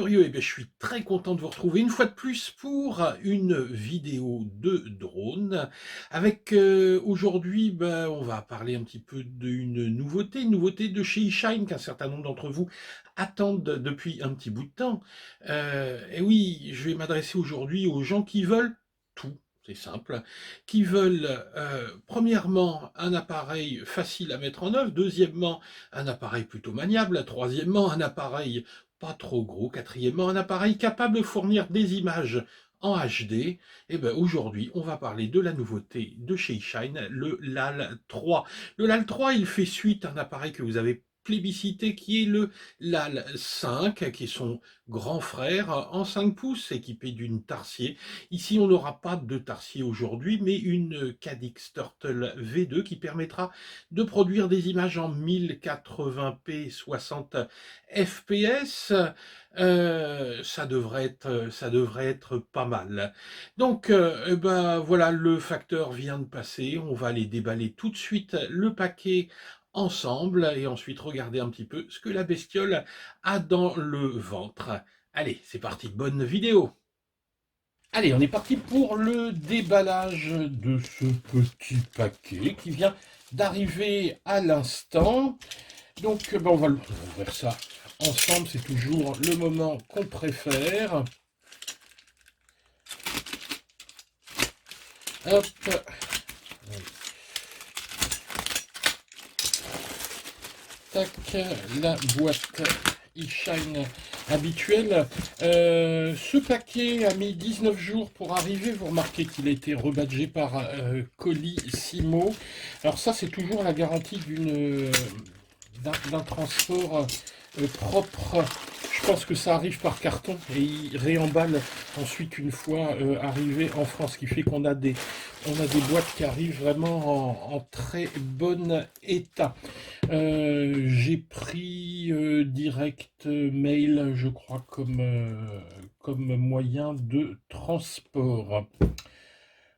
curieux, eh bien, je suis très content de vous retrouver une fois de plus pour une vidéo de drone. Avec aujourd'hui, ben, on va parler un petit peu d'une nouveauté, une nouveauté de chez eShine qu'un certain nombre d'entre vous attendent depuis un petit bout de temps. Et oui, je vais m'adresser aujourd'hui aux gens qui veulent tout. C'est simple, qui veulent premièrement un appareil facile à mettre en œuvre, deuxièmement un appareil plutôt maniable, troisièmement un appareil pas trop gros, quatrièmement un appareil capable de fournir des images en HD. Et bien aujourd'hui on va parler de la nouveauté de chez eShine, le LAL3. Le LAL3 il fait suite à un appareil que vous avez plébiscité qui est le LAL5, qui est son grand frère en 5 pouces équipé d'une Tarsier. Ici on n'aura pas de Tarsier aujourd'hui mais une Cadix Turtle V2 qui permettra de produire des images en 1080p 60 fps. Ça devrait être pas mal. Donc, eh ben, voilà, le facteur vient de passer. On va aller déballer tout de suite le paquet ensemble et ensuite regarder un petit peu ce que la bestiole a dans le ventre. Allez, c'est parti, bonne vidéo. Allez, on est parti pour le déballage de ce petit paquet qui vient d'arriver à l'instant. Donc, ben, on va ouvrir ça ensemble, c'est toujours le moment qu'on préfère. Hop. Tac, la boîte eShine habituelle. Ce paquet a mis 19 jours pour arriver. Vous remarquez qu'il a été rebadgé par Colissimo. Alors ça, c'est toujours la garantie d'un transport propre. Je pense que ça arrive par carton et il réemballe ensuite une fois arrivé en France, ce qui fait qu'on a des boîtes qui arrivent vraiment en très bon état. J'ai pris direct mail, je crois, comme moyen de transport.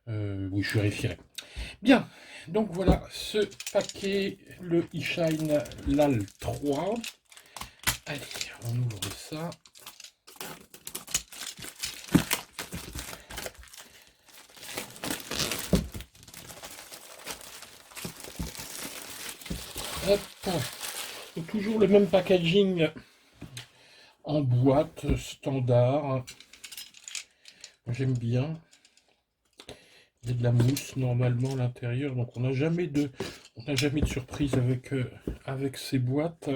Oui, je vérifierai. Bien, donc voilà ce paquet, le eShine LAL 3. Allez, on ouvre ça. Hop. Donc, toujours le même packaging en boîte standard. J'aime bien. Il y a de la mousse normalement à l'intérieur, donc on n'a jamais de surprise avec ces boîtes.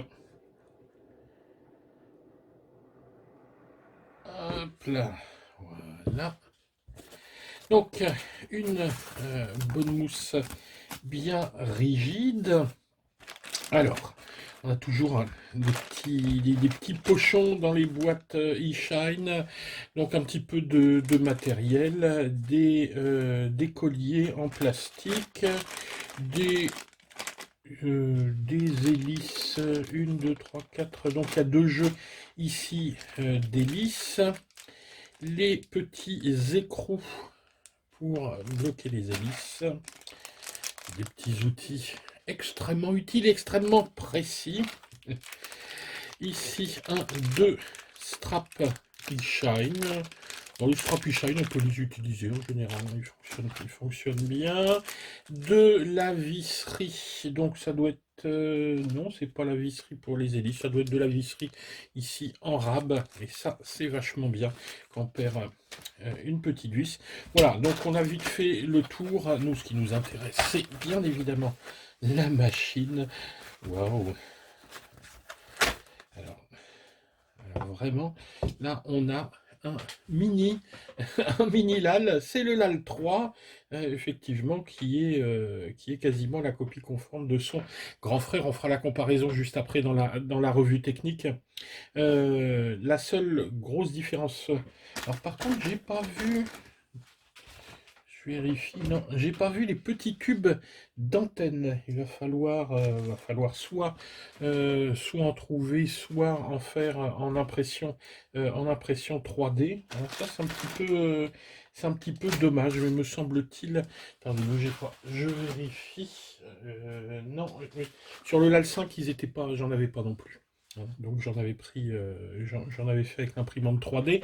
Hop là, voilà. Donc une bonne mousse bien rigide. Alors, on a toujours des petits pochons dans les boîtes eShine, donc un petit peu de matériel, des colliers en plastique, des hélices, 1, 2, 3, 4, donc il y a 2 jeux ici d'hélices, les petits écrous pour bloquer les hélices, des petits outils extrêmement utiles, extrêmement précis. Ici, deux straps eShine. Bon, les straps eShine, on peut les utiliser en général, ils fonctionnent bien. De la visserie, donc ça doit être... non, c'est pas la visserie pour les hélices, ça doit être de la visserie ici en rab. Et ça, c'est vachement bien quand on perd une petite vis. Voilà, donc on a vite fait le tour. Nous, ce qui nous intéresse, c'est bien évidemment la machine. Waouh! Alors vraiment, là on a un mini, un mini LAL, c'est le LAL 3, effectivement, qui est quasiment la copie conforme de son grand frère. On fera la comparaison juste après dans la revue technique. La seule grosse différence, alors par contre j'ai pas vu, je vérifie, non, j'ai pas vu les petits cubes d'antenne. Il va falloir soit en trouver, soit en faire en impression 3D. Alors ça, c'est un petit peu dommage, mais me semble-t-il. Attendez, bougez pas, je vérifie. Non, sur le LAL 5, j'en avais pas non plus. Hein, donc j'en avais pris, j'en avais fait avec l'imprimante 3D.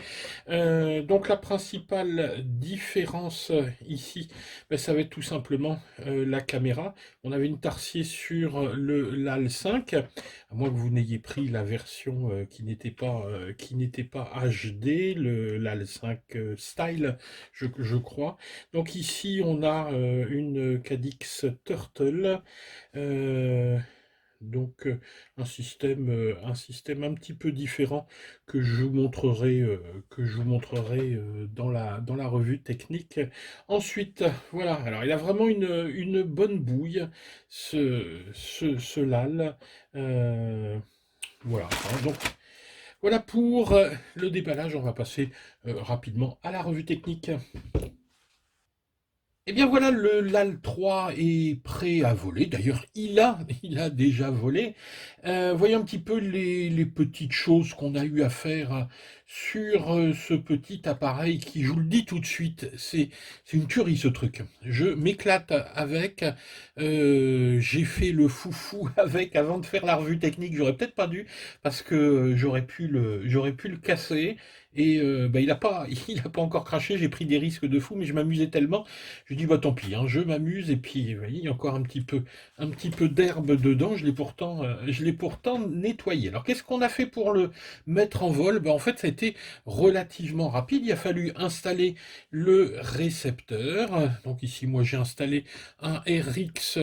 Donc la principale différence ici, ben, ça va être tout simplement la caméra. On avait une Tarsier sur le l'AL 5, à moins que vous n'ayez pris la version qui n'était pas HD, le l'AL 5 Style, je crois. Donc ici on a une Cadix Turtle. euh, donc un système un petit peu différent que je vous montrerai dans la revue technique. Ensuite, voilà, alors il a vraiment une bonne bouille, ce LAL. Euh, voilà, hein, donc voilà pour le déballage. On va passer rapidement à la revue technique. Eh bien voilà, le LAL 3 est prêt à voler. D'ailleurs, il a déjà volé. Voyons un petit peu les petites choses qu'on a eu à faire sur ce petit appareil qui, je vous le dis tout de suite, c'est une tuerie ce truc. Je m'éclate avec. J'ai fait le foufou avec avant de faire la revue technique. J'aurais peut-être pas dû parce que j'aurais pu le casser. Et bah, il a pas encore craché. J'ai pris des risques de fou, mais je m'amusais tellement. Je dis bah tant pis, hein, je m'amuse et puis vous voyez, il y a encore un petit peu d'herbe dedans. Je l'ai pourtant nettoyé. Alors qu'est-ce qu'on a fait pour le mettre en vol? Ben, en fait, ça a été relativement rapide. Il a fallu installer le récepteur. Donc ici, moi, j'ai installé un RX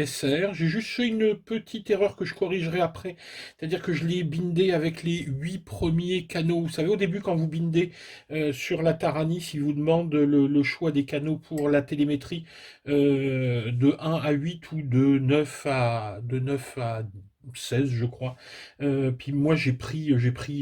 SR. J'ai juste fait une petite erreur que je corrigerai après. C'est-à-dire que je l'ai bindé avec les 8 premiers canaux. Vous savez, au début, quand vous bindez sur la Taranis, il vous demande le choix des canaux pour la télémétrie de 1 à 8 ou de 9 à 16, je crois. Puis moi, j'ai pris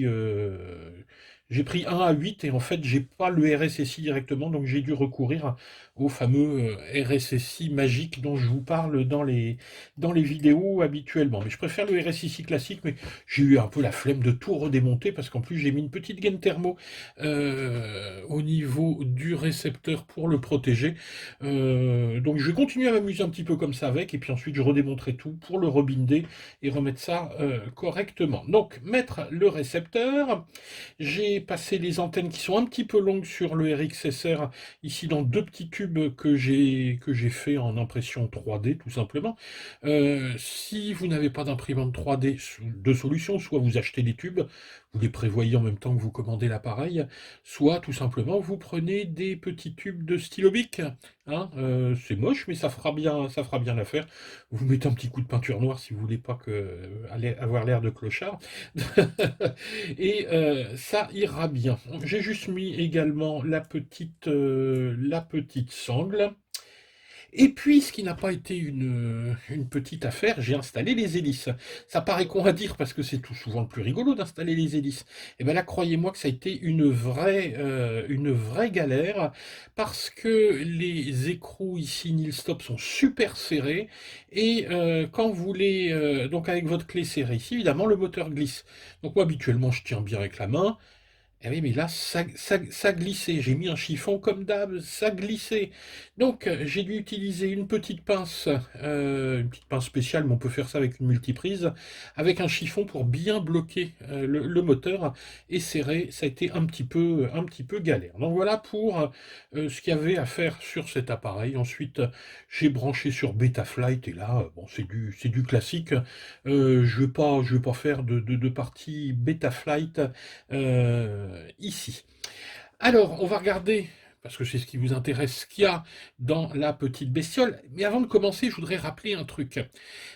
1 à 8 et en fait, j'ai pas le RSSI directement, donc j'ai dû recourir au fameux RSSI magique dont je vous parle dans les vidéos habituellement. Mais je préfère le RSSI classique, mais j'ai eu un peu la flemme de tout redémonter parce qu'en plus, j'ai mis une petite gaine thermo au niveau du récepteur pour le protéger. Donc je vais continuer à m'amuser un petit peu comme ça avec, et puis ensuite je redémonterai tout pour le rebinder et remettre ça correctement. Donc mettre le récepteur, j'ai passé les antennes qui sont un petit peu longues sur le RXSR, ici dans deux petits tubes que j'ai fait en impression 3D tout simplement. Si vous n'avez pas d'imprimante 3D, deux solutions, soit vous achetez des tubes, vous les prévoyez en même temps que vous commandez l'appareil, soit tout simplement vous prenez des petits tubes de stylo bic. Hein, c'est moche, mais ça fera bien l'affaire. Vous mettez un petit coup de peinture noire si vous voulez pas avoir l'air de clochard. Et ça ira bien. J'ai juste mis également la petite sangle. Et puis, ce qui n'a pas été une petite affaire, j'ai installé les hélices. Ça paraît con à dire parce que c'est tout souvent le plus rigolo d'installer les hélices. Et bien là, croyez-moi que ça a été une vraie galère parce que les écrous ici, nil stop, sont super serrés. Et quand vous les... donc avec votre clé serrée ici, évidemment, le moteur glisse. Donc moi, habituellement, je tiens bien avec la main. Eh oui, mais là, ça glissait. J'ai mis un chiffon comme d'hab, ça glissait. Donc, j'ai dû utiliser une petite pince spéciale, mais on peut faire ça avec une multiprise, avec un chiffon pour bien bloquer le moteur et serrer. Ça a été un petit peu galère. Donc voilà pour ce qu'il y avait à faire sur cet appareil. Ensuite, j'ai branché sur Betaflight et là, bon, c'est du classique. Je vais pas faire de partie Betaflight ici. Alors, on va regarder, parce que c'est ce qui vous intéresse, ce qu'il y a dans la petite bestiole. Mais avant de commencer, je voudrais rappeler un truc.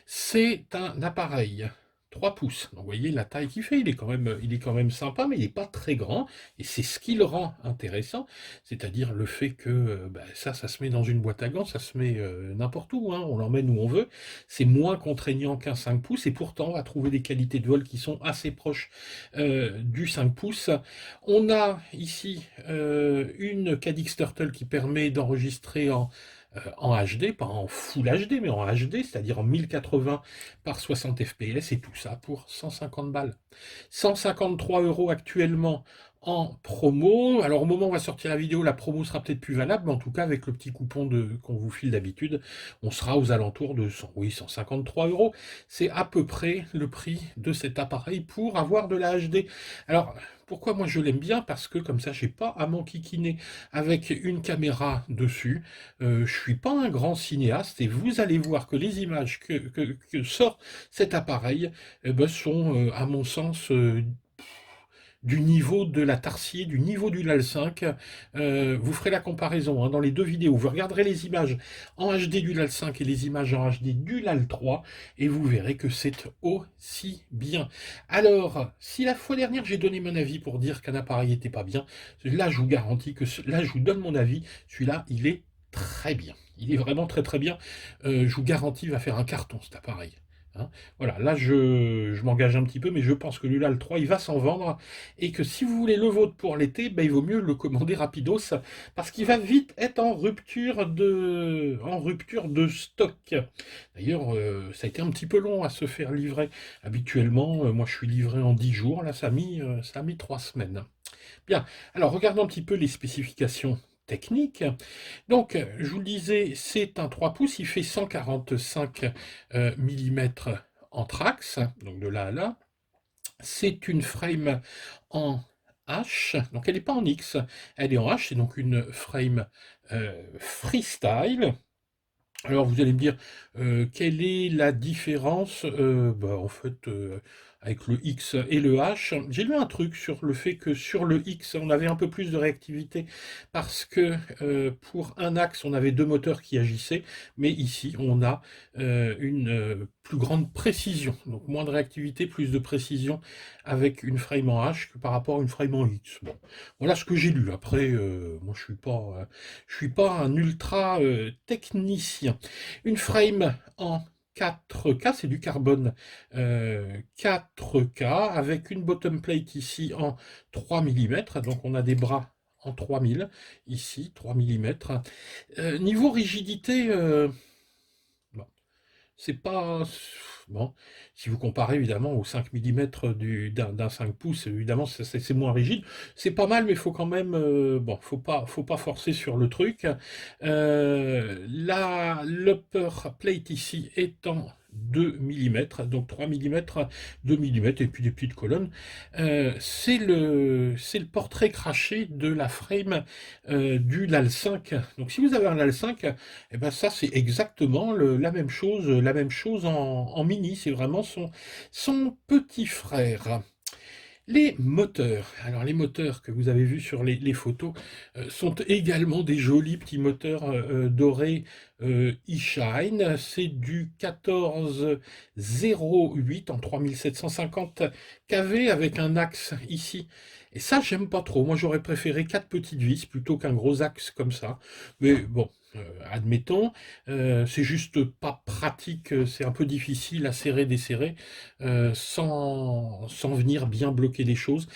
C'est un appareil 3 pouces. Donc, vous voyez la taille qu'il fait, il est quand même sympa, mais il n'est pas très grand. Et c'est ce qui le rend intéressant, c'est-à-dire le fait que bah, ça se met dans une boîte à gants, ça se met n'importe où, hein, on l'emmène où on veut. C'est moins contraignant qu'un 5 pouces, et pourtant, on va trouver des qualités de vol qui sont assez proches du 5 pouces. On a ici une Cadix Turtle qui permet d'enregistrer en HD, pas en Full HD, mais en HD, c'est-à-dire en 1080 par 60 fps, et tout ça pour 150 balles. 153 € actuellement en promo. Alors au moment où on va sortir la vidéo, la promo sera peut-être plus valable, mais en tout cas avec le petit coupon qu'on vous file d'habitude, on sera aux alentours de 100, oui, 153 euros. C'est à peu près le prix de cet appareil pour avoir de la HD. Alors pourquoi moi je l'aime bien? Parce que comme ça, j'ai pas à m'enquiquiner avec une caméra dessus. Je suis pas un grand cinéaste et vous allez voir que les images que sort cet appareil sont, à mon sens, du niveau de la Tarsier, du niveau du LAL5. Vous ferez la comparaison hein, dans les deux vidéos. Vous regarderez les images en HD du LAL5 et les images en HD du LAL3 et vous verrez que c'est aussi bien. Alors, si la fois dernière j'ai donné mon avis pour dire qu'un appareil n'était pas bien, là je vous garantis que là je vous donne mon avis. Celui-là, il est très bien. Il est vraiment très très bien. Je vous garantis, il va faire un carton cet appareil. Hein. Voilà, là je m'engage un petit peu, mais je pense que le LAL 3 il va s'en vendre et que si vous voulez le vôtre pour l'été, ben, il vaut mieux le commander rapidos parce qu'il va vite être en rupture de stock. D'ailleurs, ça a été un petit peu long à se faire livrer. Habituellement, moi je suis livré en 10 jours, là ça a mis 3 semaines. Bien, alors regardons un petit peu les spécifications techniques. Donc, je vous le disais, c'est un 3 pouces, il fait 145 mm en trax, donc de là à là. C'est une frame en H, donc elle n'est pas en X, elle est en H, c'est donc une frame freestyle. Alors vous allez me dire, quelle est la différence en fait, avec le X et le H? J'ai lu un truc sur le fait que sur le X, on avait un peu plus de réactivité parce que pour un axe, on avait deux moteurs qui agissaient, mais ici, on a une plus grande précision. Donc moins de réactivité, plus de précision avec une frame en H que par rapport à une frame en X. Bon, voilà ce que j'ai lu. Après, moi je suis pas un ultra technicien. Une frame en 4K, c'est du carbone 4K, avec une bottom plate ici en 3 mm, donc on a des bras en 3000, ici 3 mm. Niveau rigidité, bon, c'est pas... Bon, si vous comparez évidemment aux 5 mm d'un 5 pouces, évidemment c'est moins rigide. C'est pas mal, mais il faut quand même... bon, faut pas forcer sur le truc. L'upper plate ici est en 2 mm, donc 3 mm, 2 mm, et puis des petites colonnes. C'est le portrait craché de la frame du LAL5. Donc si vous avez un LAL5, eh ben ça c'est exactement la même chose en mini, c'est vraiment son petit frère. Les moteurs, alors les moteurs que vous avez vus sur les photos sont également des jolis petits moteurs dorés e-Shine. C'est du 1408 en 3750 kV avec un axe ici. Et ça, j'aime pas trop. Moi, j'aurais préféré quatre petites vis plutôt qu'un gros axe comme ça. Mais bon, admettons, c'est juste pas pratique, c'est un peu difficile à serrer, desserrer sans venir bien bloquer les choses.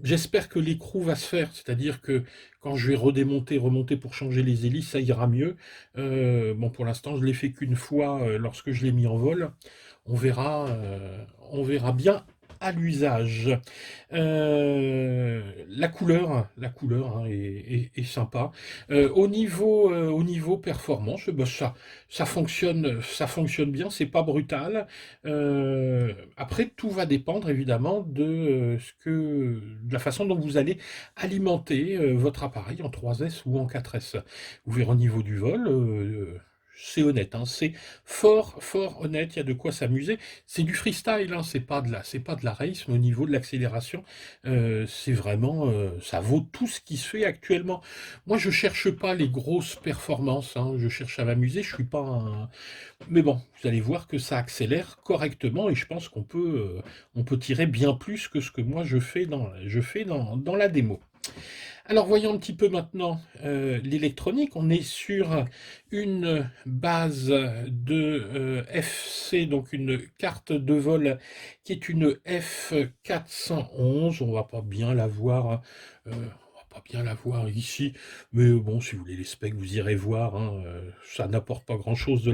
J'espère que l'écrou va se faire, c'est-à-dire que quand je vais redémonter, remonter pour changer les hélices, ça ira mieux. Bon, pour l'instant, je l'ai fait qu'une fois lorsque je l'ai mis en vol. On verra bien à l'usage. La couleur hein, est sympa. Au niveau performance, bah, ça fonctionne bien, c'est pas brutal. Après, tout va dépendre évidemment de la façon dont vous allez alimenter votre appareil en 3S ou en 4S. Vous verrez au niveau du vol. C'est honnête, hein, c'est fort honnête, il y a de quoi s'amuser. C'est du freestyle, hein, c'est pas de la race, mais au niveau de l'accélération, c'est vraiment, ça vaut tout ce qui se fait actuellement. Moi, je cherche pas les grosses performances, hein, je cherche à m'amuser, je suis pas un... Mais bon, vous allez voir que ça accélère correctement et je pense on peut tirer bien plus que ce que moi je fais dans la démo. Alors voyons un petit peu maintenant l'électronique. On est sur une base de FC, donc une carte de vol qui est une F411. On va pas bien la voir, on va pas bien la voir ici, mais bon, si vous voulez les specs, vous irez voir, hein, ça n'apporte pas grand-chose de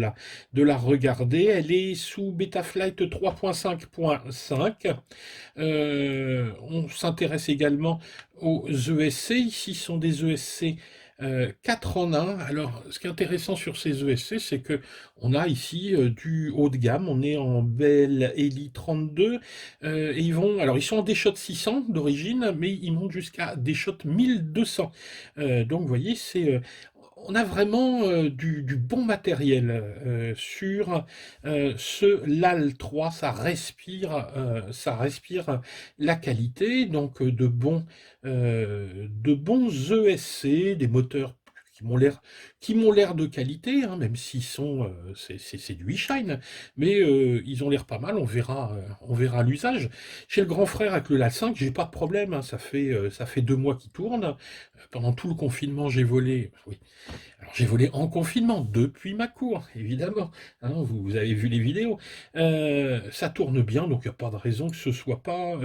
la regarder. Elle est sous Betaflight 3.5.5. On s'intéresse également aux ESC. Ici, ce sont des ESC 4 en 1. Alors, ce qui est intéressant sur ces ESC, c'est que on a ici du haut de gamme. On est en Bell Elite 32 et alors ils sont en Desshot 600 d'origine, mais ils montent jusqu'à Desshot 1200. Donc, vous voyez, on a vraiment du bon matériel sur ce LAL 3, ça respire la qualité, donc de bons ESC, des moteurs qui m'ont l'air de qualité, hein, même s'ils sont, c'est du e-shine, mais ils ont l'air pas mal, on verra l'usage. Chez le grand frère avec le LAL 5, j'ai pas de problème, hein, ça fait 2 mois qu'il tourne. Pendant tout le confinement, j'ai volé, oui, alors j'ai volé en confinement, depuis ma cour, évidemment, hein, vous avez vu les vidéos. Ça tourne bien, donc il n'y a pas de raison que ce soit pas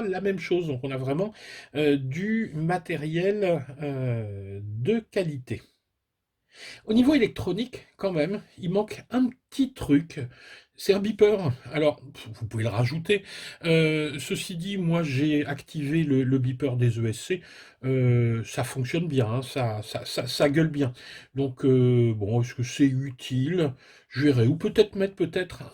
la même chose. Donc on a vraiment du matériel de qualité. Au niveau électronique, quand même, il manque un petit truc. C'est un beeper. Alors, vous pouvez le rajouter. Ceci dit, moi, j'ai activé le beeper des ESC. Ça fonctionne bien, hein, ça gueule bien. Donc, bon, est-ce que c'est utile? Je verrai. Ou peut-être mettre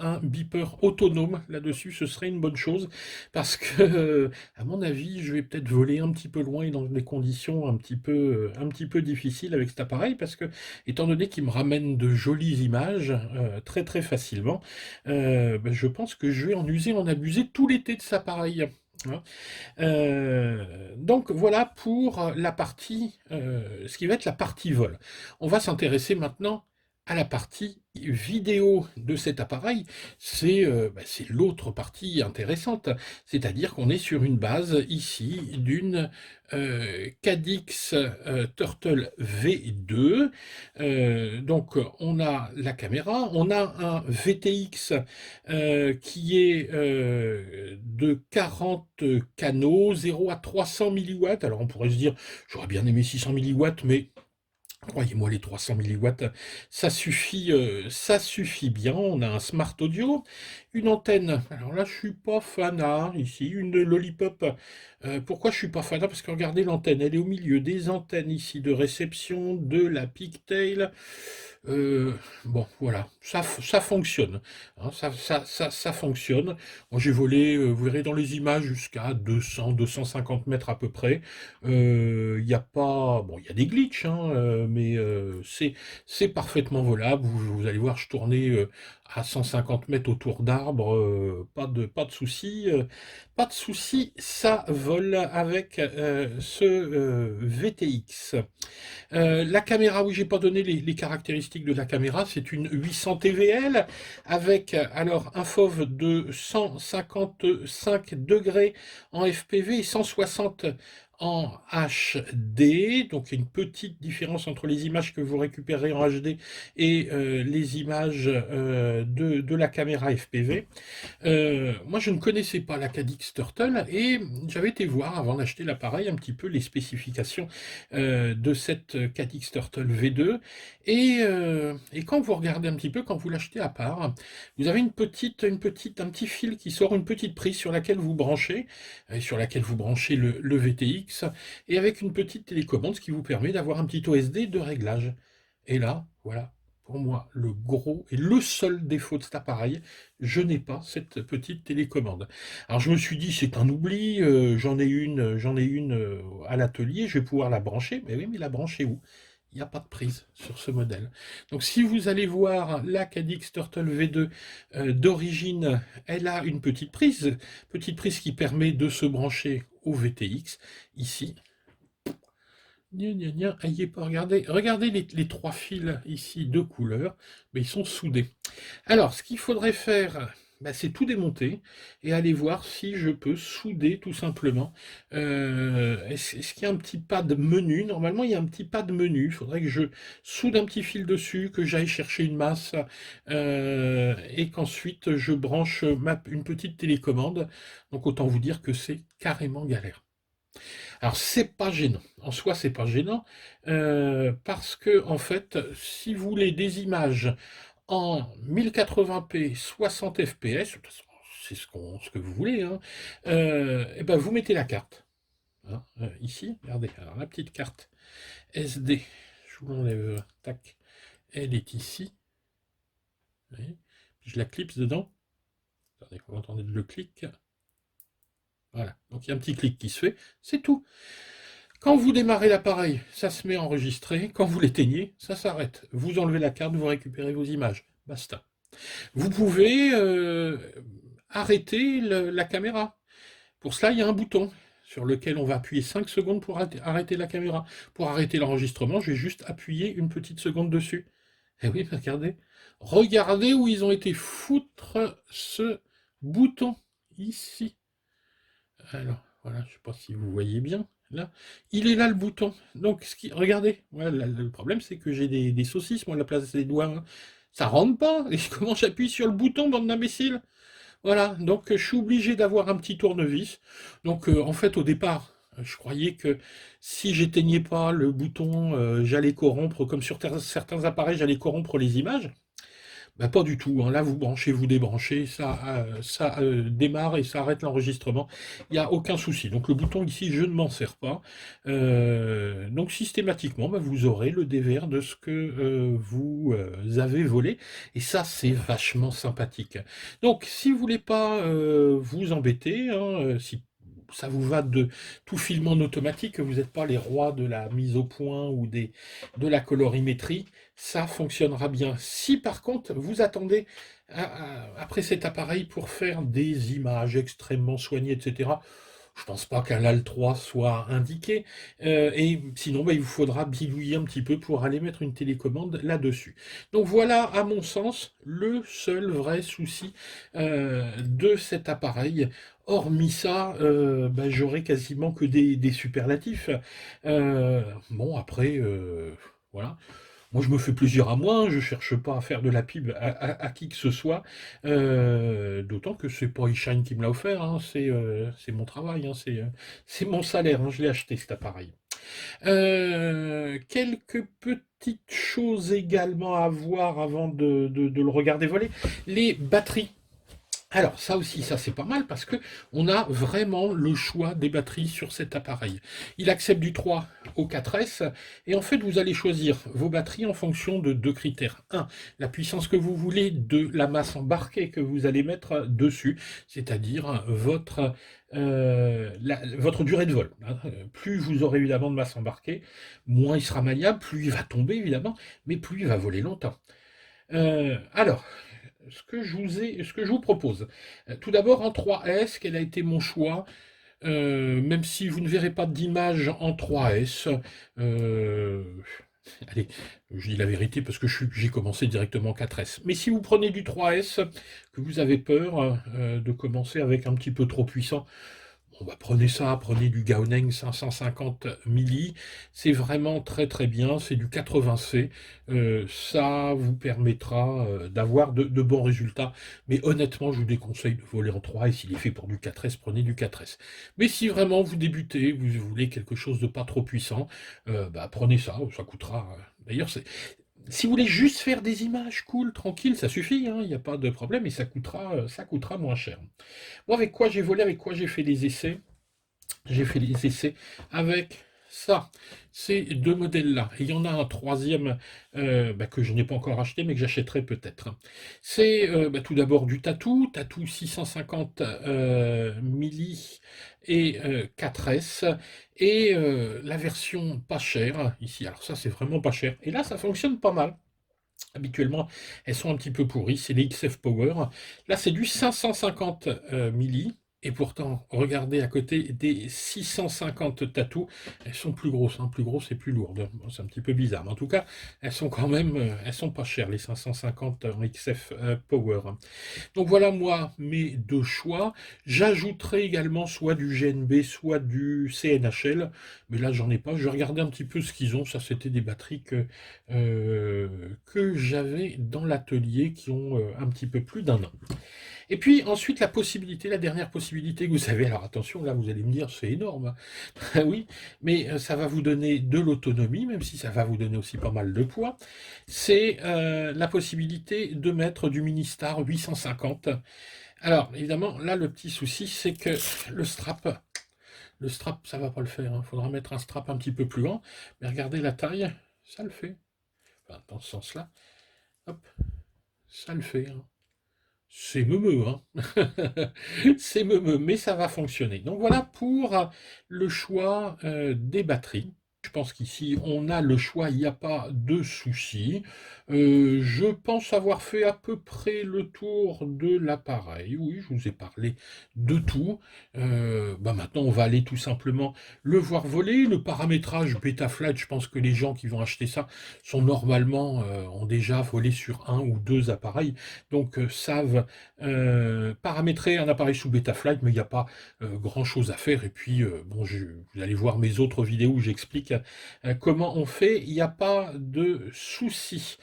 un beeper autonome là-dessus, ce serait une bonne chose. Parce que, à mon avis, je vais peut-être voler un petit peu loin et dans des conditions un petit peu difficiles avec cet appareil. Parce que étant donné qu'il me ramène de jolies images très très facilement, ben, je pense que je vais en user, en abuser tout l'été de cet appareil. Hein. Donc voilà pour la partie, ce qui va être la partie vol. On va s'intéresser maintenant à la partie vidéo de cet appareil. C'est l'autre partie intéressante, c'est-à-dire qu'on est sur une base ici d'une Cadix Turtle V2. Donc on a la caméra, on a un VTX qui est de 40 canaux, 0 à 300 milliwatts. Alors on pourrait se dire, j'aurais bien aimé 600 milliwatts, mais croyez-moi, les 300 milliwatts, ça suffit bien. On a un smart audio, une antenne. Alors là, je suis pas fanat. Ici, une Lollipop. Pourquoi je suis pas fanat? Parce que regardez l'antenne, elle est au milieu des antennes ici de réception de la Pigtail. Euh, bon, voilà, ça fonctionne. Hein, ça fonctionne. Moi, j'ai volé, vous verrez dans les images, jusqu'à 200-250 mètres à peu près. Il y a pas, bon, il y a des glitches, hein, mais c'est parfaitement volable. Vous allez voir, je tournais à 150 mètres autour d'arbres, pas de souci, pas de souci, ça vole avec ce VTX. La caméra, oui, j'ai pas donné les caractéristiques de la caméra, c'est une 800 TVL avec alors un FOV de 155 degrés en FPV et 160 en HD, donc il y a une petite différence entre les images que vous récupérez en HD et les images de la caméra FPV. Moi, je ne connaissais pas la Cadix Turtle et j'avais été voir avant d'acheter l'appareil un petit peu les spécifications de cette Cadix Turtle V2. Et quand vous regardez un petit peu, quand vous l'achetez à part, vous avez un petit fil qui sort, une petite prise sur laquelle vous branchez, le VTX, et avec une petite télécommande, ce qui vous permet d'avoir un petit OSD de réglage. Et là, voilà, pour moi, le gros et le seul défaut de cet appareil, je n'ai pas cette petite télécommande. Alors je me suis dit, c'est un oubli, j'en ai une à l'atelier, je vais pouvoir la brancher. Mais oui, mais la brancher où? Il n'y a pas de prise sur ce modèle. Donc si vous allez voir la Cadix Turtle V2 d'origine, elle a une petite prise qui permet de se brancher au VTX, ici. Gna, gna, gna. Ayez pas regardé. Regardez les trois fils ici de couleur, mais ils sont soudés. Alors, ce qu'il faudrait faire, bah, c'est tout démonter et aller voir si je peux souder tout simplement. Est-ce qu'il y a un petit pad menu? Normalement, il y a un petit pad menu. Il faudrait que je soude un petit fil dessus, que j'aille chercher une masse et qu'ensuite je branche une petite télécommande. Donc, autant vous dire que c'est carrément galère. Alors c'est pas gênant, en soi c'est pas gênant, parce que en fait, si vous voulez des images en 1080p 60 fps, de toute façon, c'est ce que vous voulez, hein, et ben vous mettez la carte, hein, ici, regardez, alors la petite carte SD, je vous l'enlève, tac, elle est ici, vous voyez, puis je la clipse dedans, attendez, vous entendez le clic, voilà, donc il y a un petit clic qui se fait, c'est tout. Quand vous démarrez l'appareil, ça se met à enregistrer. Quand vous l'éteignez, ça s'arrête. Vous enlevez la carte, vous récupérez vos images. Basta. Vous pouvez arrêter la caméra. Pour cela, il y a un bouton sur lequel on va appuyer 5 secondes pour arrêter la caméra. Pour arrêter l'enregistrement, je vais juste appuyer une petite seconde dessus. Et oui, regardez. Regardez où ils ont été foutre ce bouton. Ici. Alors, voilà, je ne sais pas si vous voyez bien. Là, il est là le bouton. Donc, regardez, voilà, le problème c'est que j'ai des saucisses, moi, à la place des doigts, hein. Ça rentre pas. Et comment j'appuie sur le bouton, bande d'imbéciles? Voilà, donc je suis obligé d'avoir un petit tournevis. Donc, en fait, au départ, je croyais que si j'éteignais pas le bouton, j'allais corrompre, comme sur certains appareils, j'allais corrompre les images. Bah, pas du tout, hein. Là, vous branchez, vous débranchez, ça démarre et ça arrête l'enregistrement. Il n'y a aucun souci. Donc le bouton ici, je ne m'en sers pas. Donc systématiquement, bah, vous aurez le dévers de ce que vous avez volé. Et ça, c'est vachement sympathique. Donc si vous voulez pas vous embêter, hein, si ça vous va de tout filmer en automatique, que vous n'êtes pas les rois de la mise au point ou de la colorimétrie, ça fonctionnera bien. Si par contre vous attendez après cet appareil pour faire des images extrêmement soignées, etc., je pense pas qu'un LAL 3 soit indiqué, et sinon bah, il vous faudra bidouiller un petit peu pour aller mettre une télécommande là-dessus. Donc voilà, à mon sens, le seul vrai souci de cet appareil. Hormis ça, bah, j'aurai quasiment que des superlatifs. Bon, après, voilà. Moi, je me fais plaisir à moi, je cherche pas à faire de la pub à qui que ce soit, d'autant que c'est pas eShine qui me l'a offert, hein, c'est mon travail, hein, c'est mon salaire, hein, je l'ai acheté cet appareil. Quelques petites choses également à voir avant de le regarder voler. Les batteries. Alors ça aussi, ça c'est pas mal parce que on a vraiment le choix des batteries sur cet appareil. Il accepte du 3 au 4S et en fait vous allez choisir vos batteries en fonction de deux critères. Un, la puissance que vous voulez, deux, la masse embarquée que vous allez mettre dessus, c'est-à-dire votre durée de vol, hein. Plus vous aurez évidemment de masse embarquée, moins il sera maniable, plus il va tomber évidemment, mais plus il va voler longtemps. Alors, ce que je vous propose. Tout d'abord en 3S, quel a été mon choix, même si vous ne verrez pas d'image en 3S. euh, Allez, je dis la vérité parce que j'ai commencé directement en 4S. Mais si vous prenez du 3S, que vous avez peur de commencer avec un petit peu trop puissant, bon bah prenez ça, prenez du Gaoneng 550 milli, c'est vraiment très très bien, c'est du 80C, ça vous permettra d'avoir de bons résultats, mais honnêtement je vous déconseille de voler en 3 et s'il est fait pour du 4S, prenez du 4S. Mais si vraiment vous débutez, vous voulez quelque chose de pas trop puissant, bah prenez ça, ça coûtera, d'ailleurs si vous voulez juste faire des images cool, tranquille, ça suffit, hein, il n'y a pas de problème et ça coûtera moins cher. Moi, avec quoi j'ai volé, avec quoi j'ai fait les essais? J'ai fait les essais avec ça, ces deux modèles-là. Et il y en a un troisième bah, que je n'ai pas encore acheté, mais que j'achèterai peut-être. C'est bah, tout d'abord du Tatou 650 milli et 4S, et la version pas chère, ici. Alors ça, c'est vraiment pas cher. Et là, ça fonctionne pas mal. Habituellement, elles sont un petit peu pourries, c'est les XF Power. Là, c'est du 550 milli. Et pourtant, regardez à côté des 650 Tatou, elles sont plus grosses, hein, plus grosses et plus lourdes. Bon, c'est un petit peu bizarre, mais en tout cas, elles sont quand même, elles sont pas chères, les 550 en XF Power. Donc voilà, moi, mes deux choix. J'ajouterai également soit du GNB, soit du CNHL, mais là, j'en ai pas. Je regardais un petit peu ce qu'ils ont. Ça, c'était des batteries que j'avais dans l'atelier qui ont un petit peu plus d'un an. Et puis ensuite, la dernière possibilité que vous avez, alors attention, là vous allez me dire, c'est énorme, hein. Oui, mais ça va vous donner de l'autonomie, même si ça va vous donner aussi pas mal de poids, c'est la possibilité de mettre du Ministar 850. Alors, évidemment, là, le petit souci, c'est que le strap, ça va pas le faire, il faudra mettre un strap un petit peu plus grand, mais regardez la taille, ça le fait. Enfin, dans ce sens-là, hop, ça le fait, hein. C'est meumeux, hein. C'est meumeux, mais ça va fonctionner. Donc voilà pour le choix des batteries. Je pense qu'ici, on a le choix, il n'y a pas de souci. Je pense avoir fait à peu près le tour de l'appareil. Oui, je vous ai parlé de tout. Maintenant, on va aller tout simplement le voir voler. Le paramétrage Betaflight, je pense que les gens qui vont acheter ça sont normalement, ont déjà volé sur un ou deux appareils, donc savent paramétrer un appareil sous Betaflight, mais il n'y a pas grand-chose à faire. Et puis, vous allez voir mes autres vidéos où j'explique comment on fait, il n'y a pas de souci.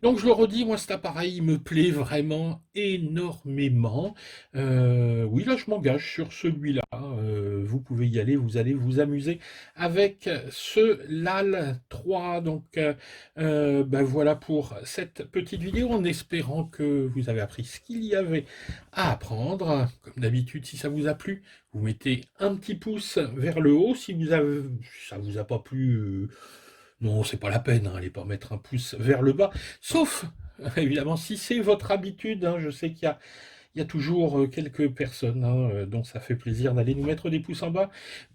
Donc je le redis, moi cet appareil me plaît vraiment énormément. Oui, là je m'engage sur celui-là. Vous pouvez y aller, vous allez vous amuser avec ce LAL 3. Donc voilà pour cette petite vidéo, en espérant que vous avez appris ce qu'il y avait à apprendre. Comme d'habitude, si ça vous a plu, vous mettez un petit pouce vers le haut. Si ça vous a pas plu, non, c'est pas la peine, hein, allez pas mettre un pouce vers le bas. Sauf, évidemment, si c'est votre habitude, hein, je sais qu'il y a toujours quelques personnes dont ça fait plaisir d'aller nous mettre des pouces en bas.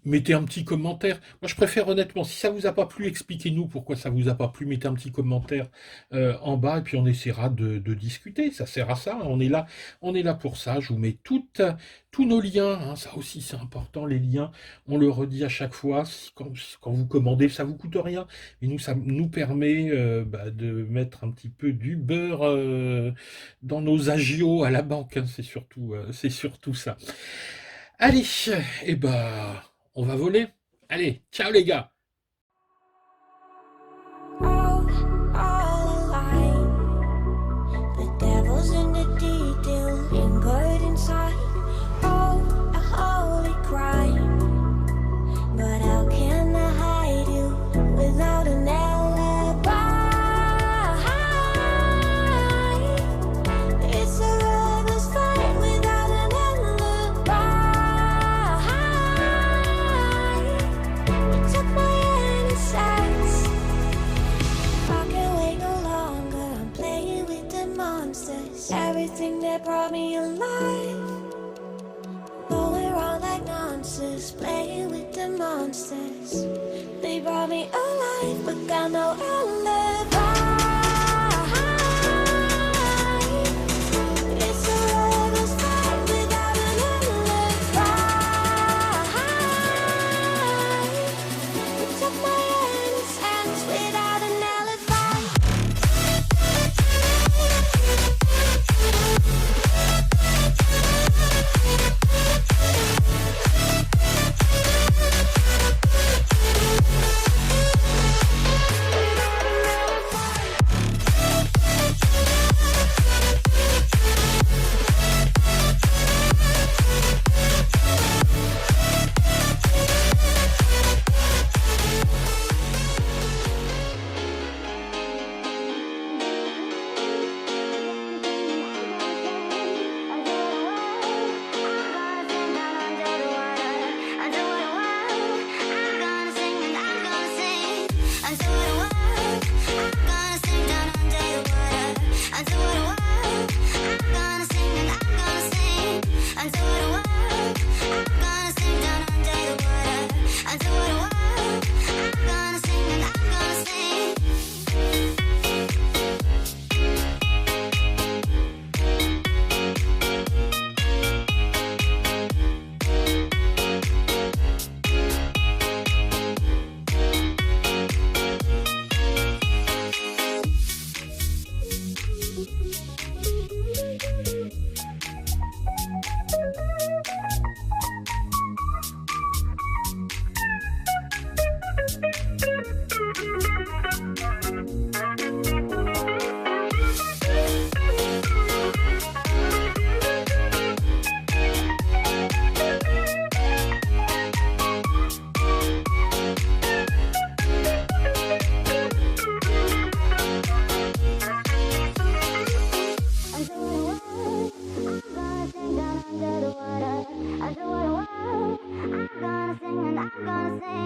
Mettez un petit commentaire. Moi, je préfère honnêtement, si ça vous a pas plu, expliquez-nous pourquoi ça vous a pas plu. Mettez un petit commentaire en bas et puis on essaiera de discuter. Ça sert à ça. On est là pour ça. Je vous mets tous nos liens, hein. Ça aussi, c'est important, les liens. On le redit à chaque fois. Quand vous commandez, ça vous coûte rien. Et nous, ça nous permet de mettre un petit peu du beurre dans nos agios à la banque, hein. C'est surtout ça. Allez, on va voler. Allez, ciao les gars. Everything that brought me alive, going around like nonsense, playing with the monsters. They brought me alive, but got no alibi. It's a lover's fight without an alibi. You took my innocence without an alibi.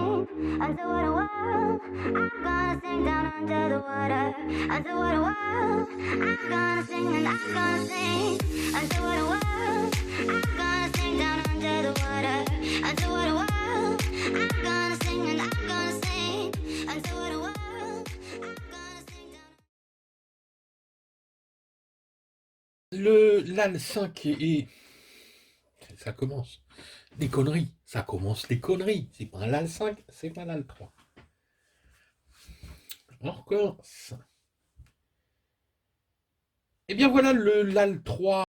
sing underwater world. I'm gonna sing down under the water. Underwater world. I'm gonna sing and I'm gonna sing underwater world. I'm gonna sing down under the water. Underwater world. I'm gonna sing and I'm gonna sing underwater world. I'm gonna sing down. Le LAL 5 et ça commence. Des conneries. Ça commence les conneries. C'est pas un LAL 5, c'est pas un LAL 3. On recommence. Et bien voilà le LAL 3.